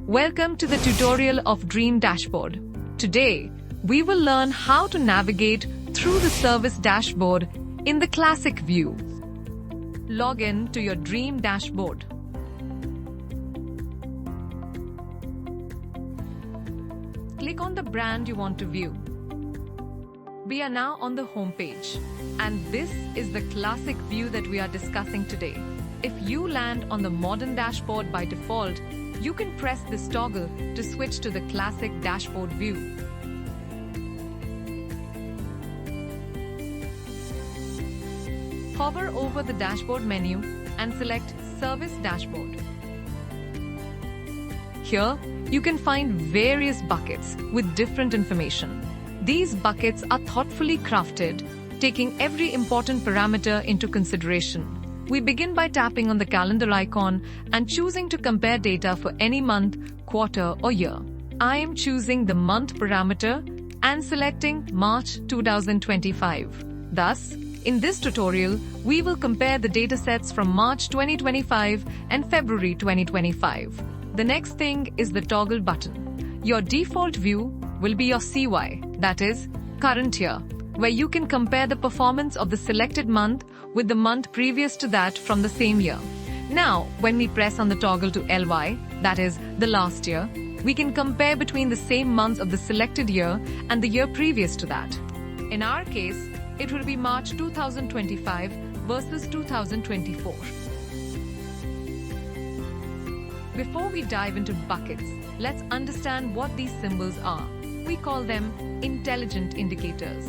Welcome to the tutorial of Dream Dashboard. Today, we will learn how to navigate through the service dashboard in the classic view. Log in to your Dream Dashboard. Click on the brand you want to view. We are now on the home page, and this is the classic view that we are discussing today. If you land on the modern dashboard by default, you can press this toggle to switch to the classic dashboard view. Hover over the dashboard menu and select Service Dashboard. Here, you can find various buckets with different information. These buckets are thoughtfully crafted, taking every important parameter into consideration. We begin by tapping on the calendar icon and choosing to compare data for any month, quarter, or year. I am choosing the month parameter and selecting March 2025. Thus, in this tutorial, we will compare the datasets from March 2025 and February 2025. The next thing is the toggle button. Your default view will be your CY, that is, current year, where you can compare the performance of the selected month with the month previous to that from the same year. Now, when we press on the toggle to LY, that is, the last year, we can compare between the same months of the selected year and the year previous to that. In our case, it will be March 2025 versus 2024. Before we dive into buckets, let's understand what these symbols are. We call them intelligent indicators.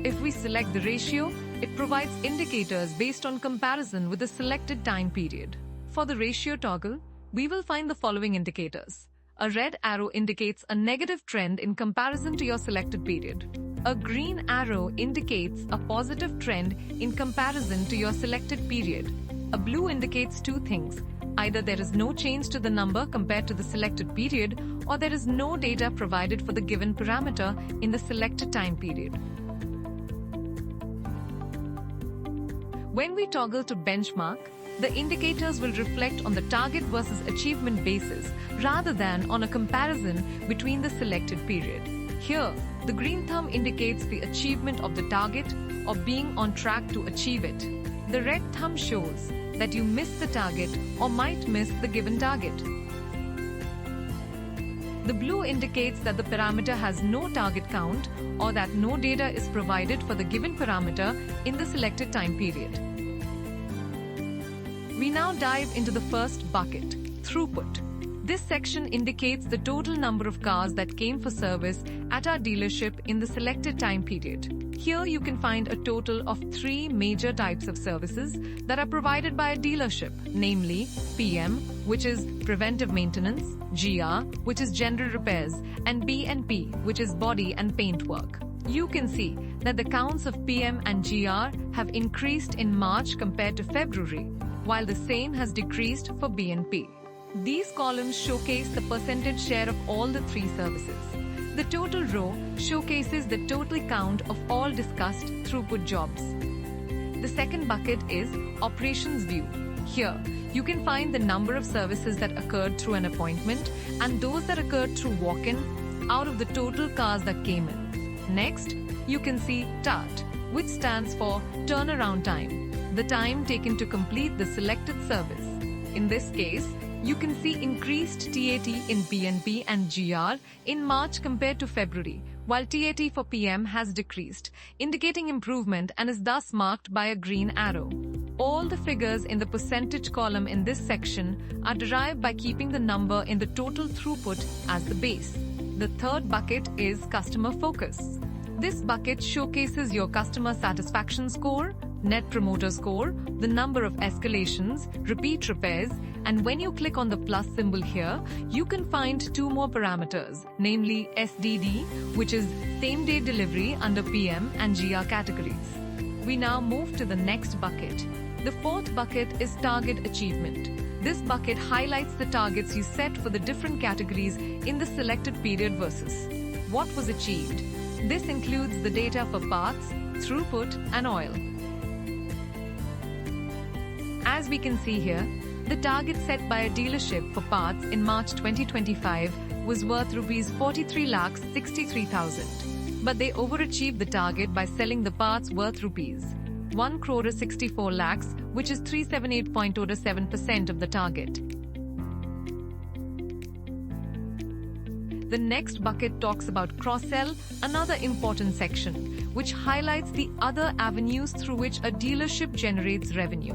If we select the ratio, it provides indicators based on comparison with the selected time period. For the ratio toggle, we will find the following indicators. A red arrow indicates a negative trend in comparison to your selected period. A green arrow indicates a positive trend in comparison to your selected period. A blue indicates two things. Either there is no change to the number compared to the selected period, or there is no data provided for the given parameter in the selected time period. When we toggle to benchmark, the indicators will reflect on the target versus achievement basis rather than on a comparison between the selected period. Here, the green thumb indicates the achievement of the target or being on track to achieve it. The red thumb shows that you missed the target or might miss the given target. The blue indicates that the parameter has no target count or that no data is provided for the given parameter in the selected time period. We now dive into the first bucket, throughput. This section indicates the total number of cars that came for service at our dealership in the selected time period. Here you can find a total of 3 major types of services that are provided by a dealership, namely PM, which is preventive maintenance, GR, which is general repairs, and B&P, which is body and paint work. You can see that the counts of PM and GR have increased in March compared to February, while the same has decreased for B&P. These columns showcase the percentage share of all the 3 services. The total row showcases the total count of all discussed throughput jobs. The second bucket is Operations View. Here, you can find the number of services that occurred through an appointment and those that occurred through walk-in out of the total cars that came in. Next, you can see TAT, which stands for Turnaround Time, the time taken to complete the selected service. In this case, you can see increased TAT in B&P and GR in March compared to February, while TAT for PM has decreased, indicating improvement and is thus marked by a green arrow. All the figures in the percentage column in this section are derived by keeping the number in the total throughput as the base. The third bucket is Customer Focus. This bucket showcases your customer satisfaction score, Net Promoter Score, the number of escalations, repeat repairs, and when you click on the plus symbol here, you can find 2 more parameters, namely SDD, which is same-day delivery under PM and GR categories. We now move to the next bucket. The fourth bucket is Target Achievement. This bucket highlights the targets you set for the different categories in the selected period versus what was achieved. This includes the data for parts, throughput, and oil. As we can see here, The target set by a dealership for parts in March 2025 was worth Rs 43,63,000. But they overachieved the target by selling the parts worth Rs 1 crore 64 lakhs, which is 378.07% of the target. The next bucket talks about cross-sell, another important section, which highlights the other avenues through which a dealership generates revenue.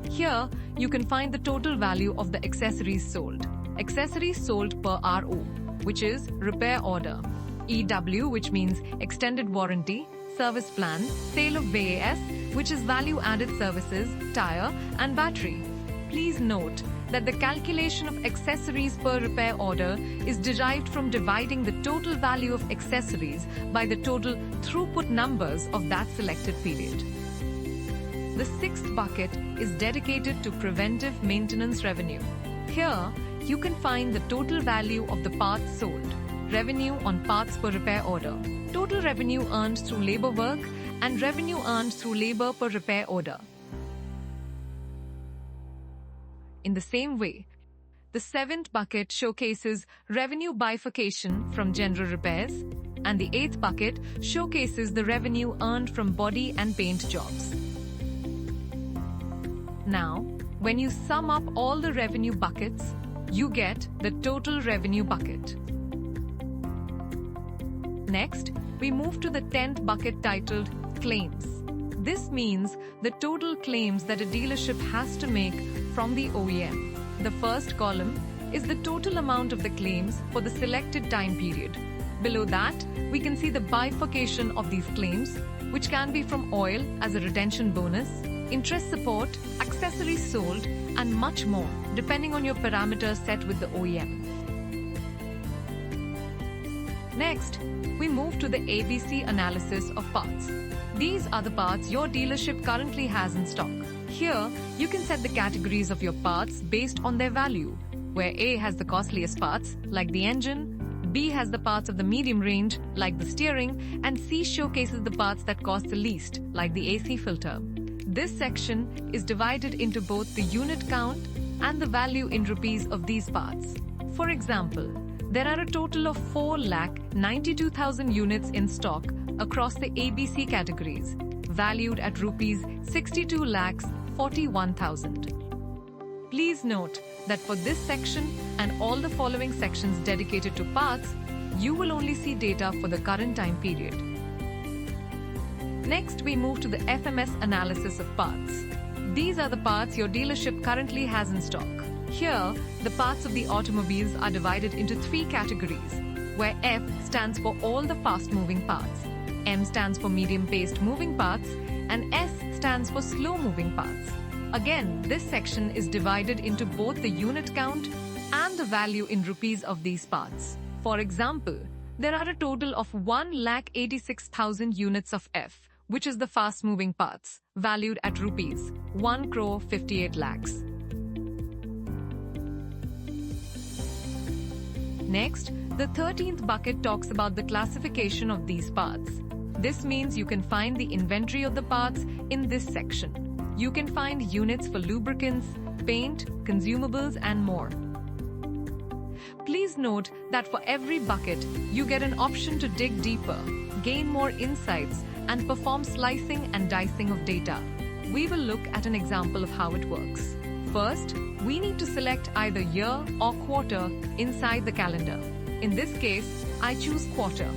Here, you can find the total value of the accessories sold. Accessories sold per RO, which is repair order. EW, which means extended warranty, service plan, sale of VAS, which is value-added services, tire, and battery. Please note that the calculation of accessories per repair order is derived from dividing the total value of accessories by the total throughput numbers of that selected period. The sixth bucket is dedicated to preventive maintenance revenue. Here, you can find the total value of the parts sold, revenue on parts per repair order, total revenue earned through labor work, and revenue earned through labor per repair order. In the same way, the seventh bucket showcases revenue bifurcation from general repairs, and the eighth bucket showcases the revenue earned from body and paint jobs. Now, when you sum up all the revenue buckets, you get the total revenue bucket. Next, we move to the 10th bucket titled Claims. This means the total claims that a dealership has to make from the OEM. The first column is the total amount of the claims for the selected time period. Below that, we can see the bifurcation of these claims, which can be from oil as a retention bonus, interest support, accessories sold, and much more, depending on your parameters set with the OEM. Next, we move to the ABC analysis of parts. These are the parts your dealership currently has in stock. Here, you can set the categories of your parts based on their value, where A has the costliest parts, like the engine, B has the parts of the medium range, like the steering, and C showcases the parts that cost the least, like the AC filter. This section is divided into both the unit count and the value in rupees of these parts. For example, there are a total of 4,92,000 units in stock across the ABC categories, valued at Rs 62,41,000. Please note that for this section and all the following sections dedicated to parts, you will only see data for the current time period. Next, we move to the FMS analysis of parts. These are the parts your dealership currently has in stock. Here, the parts of the automobiles are divided into three categories, where F stands for all the fast-moving parts, M stands for medium-paced moving parts, and S stands for slow-moving parts. Again, this section is divided into both the unit count and the value in rupees of these parts. For example, there are a total of 1,86,000 units of F, which is the fast-moving parts, valued at Rs 1 crore 58 lakhs. Next, the 13th bucket talks about the classification of these parts. This means you can find the inventory of the parts in this section. You can find units for lubricants, paint, consumables, and more. Please note that for every bucket, you get an option to dig deeper, gain more insights, and perform slicing and dicing of data. We will look at an example of how it works. First, we need to select either year or quarter inside the calendar. In this case, I choose quarter.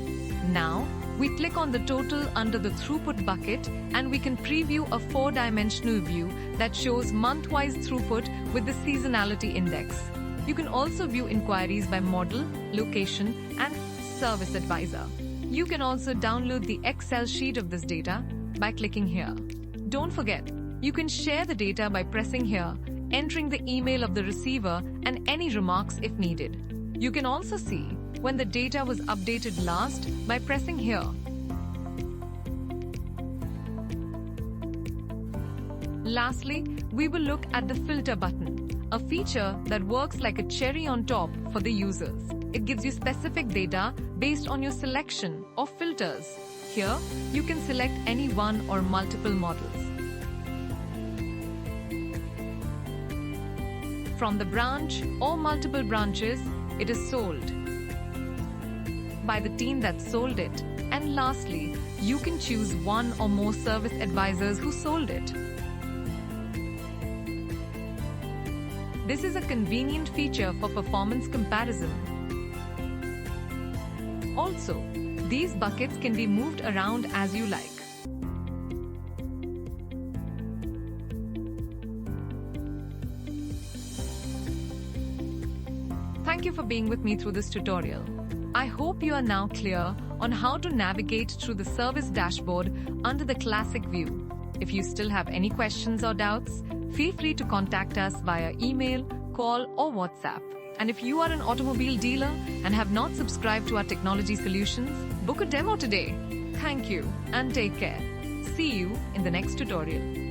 Now, we click on the total under the throughput bucket and we can preview a 4-dimensional view that shows month-wise throughput with the seasonality index. You can also view inquiries by model, location, and service advisor. You can also download the Excel sheet of this data by clicking here. Don't forget, you can share the data by pressing here, entering the email of the receiver and any remarks if needed. You can also see when the data was updated last by pressing here. Lastly, we will look at the filter button, a feature that works like a cherry on top for the users. It gives you specific data based on your selection of filters. Here, you can select any one or multiple models. from the branch or multiple branches, it is sold by the team that sold it. And lastly, you can choose one or more service advisors who sold it. This is a convenient feature for performance comparison. Also, these buckets can be moved around as you like. Thank you for being with me through this tutorial. I hope you are now clear on how to navigate through the service dashboard under the classic view. If you still have any questions or doubts, feel free to contact us via email, call, or WhatsApp. And if you are an automobile dealer and have not subscribed to our technology solutions, book a demo today. Thank you and take care. See you in the next tutorial.